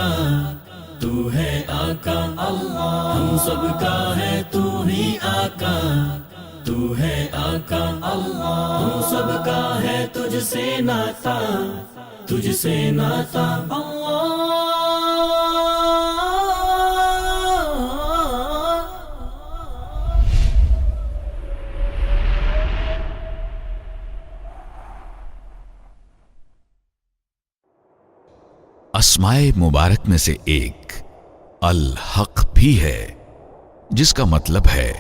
آقا، تو ہے آقا اللہ، ہم سب کا ہے تو ہی آقا، تو ہے آقا اللہ، ہم سب کا ہے تجھ سے ناتا، تجھ سے ناتا اللہ۔ اسماء مبارک میں سے ایک الحق بھی ہے، جس کا مطلب ہے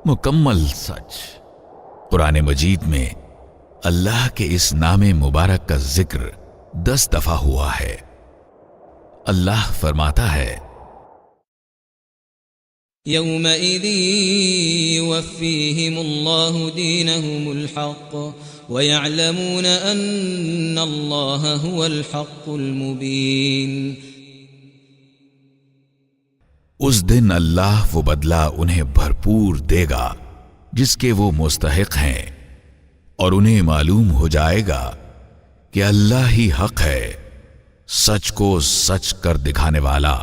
مکمل سچ۔ قرآن مجید میں اللہ کے اس نام مبارک کا ذکر 10 دفعہ ہوا ہے۔ اللہ فرماتا ہے يومئذ يوفيهم الله دينهم الحق ويعلمون أن الله هو الحق المبين۔ اس دن اللہ وہ بدلہ انہیں بھرپور دے گا جس کے وہ مستحق ہیں، اور انہیں معلوم ہو جائے گا کہ اللہ ہی حق ہے، سچ کو سچ کر دکھانے والا۔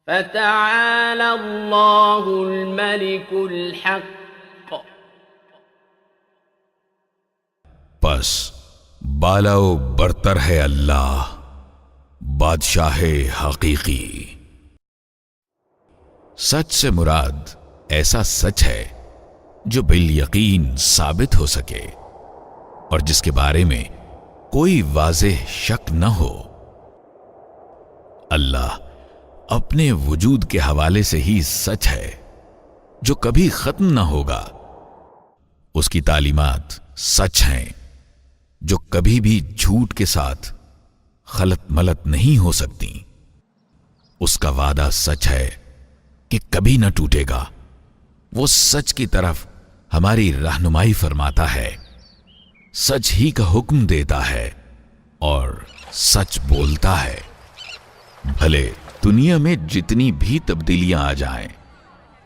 فتعالى الله الملك الحق، پس بالا و برتر ہے اللہ، بادشاہ حقیقی۔ سچ سے مراد ایسا سچ ہے جو بالیقین ثابت ہو سکے اور جس کے بارے میں کوئی واضح شک نہ ہو۔ اللہ اپنے وجود کے حوالے سے ہی سچ ہے جو کبھی ختم نہ ہوگا۔ اس کی تعلیمات سچ ہیں جو کبھی بھی جھوٹ کے ساتھ خلط ملط نہیں ہو سکتی۔ اس کا وعدہ سچ ہے کہ کبھی نہ ٹوٹے گا۔ وہ سچ کی طرف ہماری رہنمائی فرماتا ہے، سچ ہی کا حکم دیتا ہے اور سچ بولتا ہے۔ بھلے دنیا میں جتنی بھی تبدیلیاں آ جائیں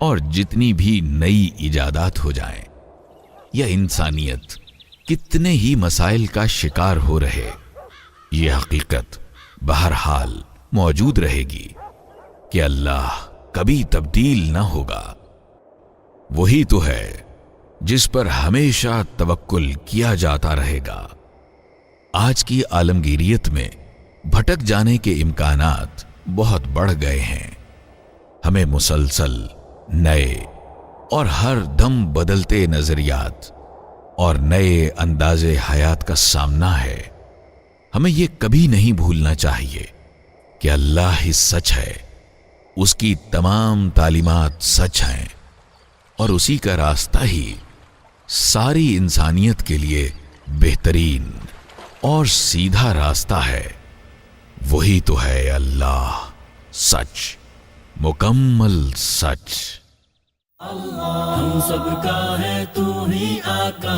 اور جتنی بھی نئی ایجادات ہو جائیں، یا انسانیت کتنے ہی مسائل کا شکار ہو رہے، یہ حقیقت بہرحال موجود رہے گی کہ اللہ کبھی تبدیل نہ ہوگا۔ وہی تو ہے جس پر ہمیشہ توکل کیا جاتا رہے گا۔ آج کی عالمگیریت میں بھٹک جانے کے امکانات بہت بڑھ گئے ہیں۔ ہمیں مسلسل نئے اور ہر دم بدلتے نظریات اور نئے انداز حیات کا سامنا ہے۔ ہمیں یہ کبھی نہیں بھولنا چاہیے کہ اللہ ہی سچ ہے، اس کی تمام تعلیمات سچ ہیں، اور اسی کا راستہ ہی ساری انسانیت کے لیے بہترین اور سیدھا راستہ ہے۔ وہی تو ہے اللہ سچ، مکمل سچ۔ ہم سب کا ہے تو ہی آقا،